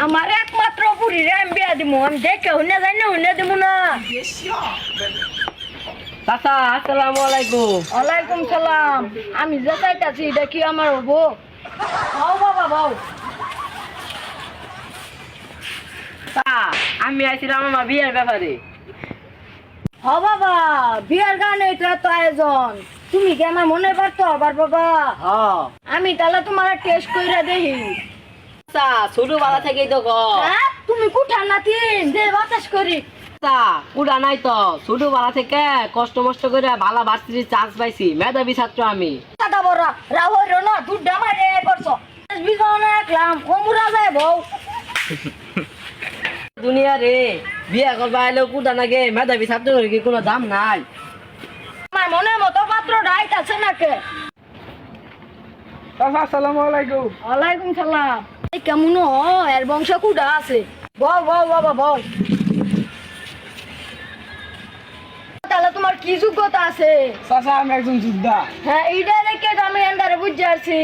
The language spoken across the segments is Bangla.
আমার একমাত্র বুড়ি রে আমি বিয়া দিব, আমি দেখে হুনে যাই না হুনে দিব না। চাচা আসসালামু আলাইকুম। ওয়ালাইকুম সালাম। আমি যে চাইতাছি এটা কি আমার হবো? হও বাবা বউ। আমি আইছিলাম আমার বিয়ের ব্যাপারে। হ বাবা, বিয়ার গানে এটা তো আয়োজন, তুমি কি আমার মনে পারতো আবার বাবা? হ্যাঁ আমি তাহলে তোমার টেস্ট কইরা দেখি। চাচা ছোটবেলা থেকেই তো হ্যাঁ, তুমি কুঠার নাতিন যে বাতাস করি। চাচা উড়া নাই তো, ছোটবেলা থেকে কষ্ট মষ্ট করে ভালো ভার্সিটির চান্স পাইছি, মেধাবী ছাত্র আমি। দাদা বড় রাহর না দুধ মারে করছো বিজনে একলাম ওমুরা যায় বউ। দুনিয়া রে বিয়ে করবা এলেও কুড়া নাগে, মেধাবী ছাত্র কি কোনো দাম নাই? আমার মনের মতো পাত্র ডাইতাছে নাকে। আসসালামু আলাইকুম। ওয়ালাইকুম সালাম। এই কেমন এর বংশ কুডা আছে? বউ বউ বাবা বউ। তাহলে তোমার কি যোগ্যতা আছে? চাচা আমি একজন যোদ্ধা। হ্যাঁ এইটা দেখে তো আমি এন্ডারে বুঝতে পারছি।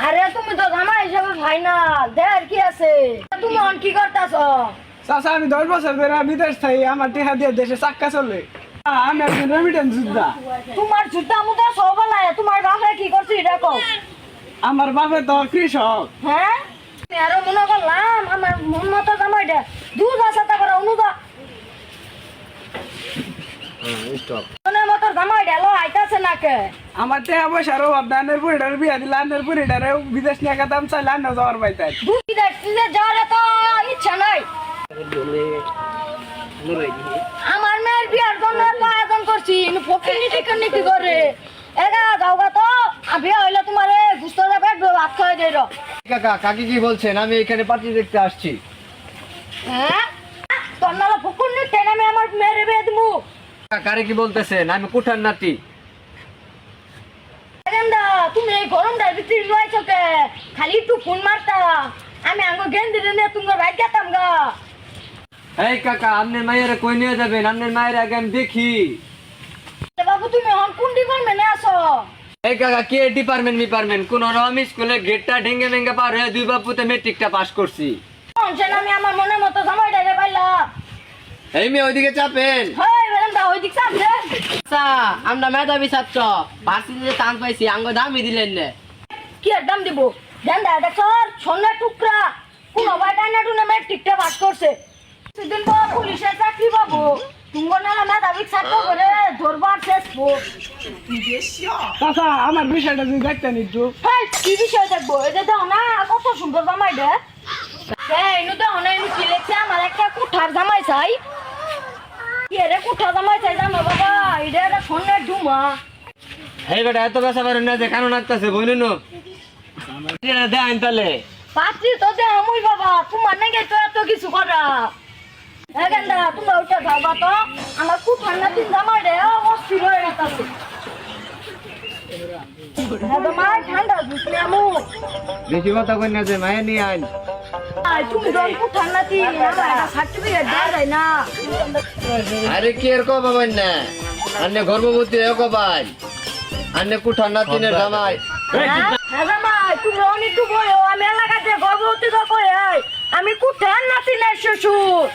আরে তুমি তো জামা হিসাবে ফাইনাল দেখ কি আছে, তুমি অন কি করতেছ? চাচা আমি 10 বছর ধরে বিদেশ থাকি, আমার টিহা দিয়ে দেশে চাক্কা চলে। আমি একজন রেমিটেন্স যোদ্ধা। তোমার জুতা মুদা সবাই, তোমার বাপে কি করছে এটা কও। আমার বাপে তো কৃষক। হ্যাঁ আমি আরো মনে করলাম আমার মন মতো জামাইটা দুধ আছে তারপরে অনুদা মনের মতো জামাইটা লো আইতাছে নাকে। আমার টিহা পয়সার অভাব নাই, আনের বুড়িটার বিয়া দিলে আনের বুড়িটারে বিদেশ নিয়ে গেতাম চাইলে আন্ন যাওয়ার পাইতাই। দুধ যাওয়ার তো ইচ্ছা নাই। আমার মেয়ের বিয়ার জন্য তো আয়োজন করছি, ফকিনি টিকনি কি করে এগা যাওগা তো বিয়া হইলে তোমার গুস্ত যাবে ভাত খাওয়াই দেয়। কাকা কাকি কি বলছেন? আমি এখানে পার্টি দেখতে আসছি। হ্যাঁ তোর নালা ফকুনি টেনে আমি আমার মেয়ের বিয়ে দিমু। কারে কি বলতেছেন? আমি কুঠার নাতি। তুমি এই গরমটার ভিতরে রয়েছো কে? খালি একটু ফোন মারতা, আমি আঙ্গো গেন্দি রে তোমার ভাই যেতাম গা। এই কাকা আপনার মায়ের কই নিয়ে যাবেন? আপনার মায়ের আগে আমি দেখি। বাবু তুমি এখন কোন ডিপার্টমেন্টে আছো? এই কাকা কি ডিপার্টমেন্ট কোন রকম স্কুলে গেটটা ঢেঙ্গে ভেঙ্গে পার হয়ে দুই বাপুতে মেট্রিকটা পাস করছি। আমি আমার মনের মতো জামাইটা রে পাইলাম। এই মেয়ে ওইদিকে চাপেন। হেই ম্যাডাম দা ওই দিক সামনে। চাচা আমরা মেধাবী ছাত্র, ভার্সিটিতে চান্স পাইছি, আঙ্গ দামই দিলেন না। কি আর দাম দিব? দেন দা এটা সর সোনার টুকরা, কোন ভাই টাইনা টুনে মেট্রিকটা পাস করছে, সেদিন তো পুলিশের চাকরি পাবো। তুঙ্গ নালা মেধাবী ছাত্র করে ধরবার শেষবো। চাচা আমার বিষয়টা যদি দেখতেন একটু। হেই কি বিষয় দেখবো? এটা দেখো না কত সুন্দর জামাইটা। এই নু দেখো না ইনু কি লেখছে, আমার একটা কুঠার জামাই চাই। কি রে কুঠার জামাই চাই জানো বাবা, এটা একটা সোনার ডুমা। এই বেটা এত বেসা পারেন না যে কারণ লাগতেছে বলুন দেন তাহলে। পাত্রী তো দেখ মুই বাবা, তোমার নাকি তো এত কিছু করা। এখানটা তোমরা ওইটা যাবা তো, আমার খুব ঠান্ডা দিন জামাই রে অস্থির হয়ে গেছে। তোমার ঠান্ডা বুঝলে আমু বেশি কথা কই না যে মায়ের নিয়ে আইন। তুমি তো খুব ঠান্ডা দিন সার্টিফিকেট দেওয়া যায় না। আরে কি এর কো বাবা না আন্নে গর্ভবতী হয়ে কো ভাই আন্নে কুঠার নাতিনের জামাই। হ্যাঁ জামাই তুমি অনেক বলো, আমি এলাকাতে গর্ভবতী কই আমি খুব ঠান্ডা দিনের শ্বশুর।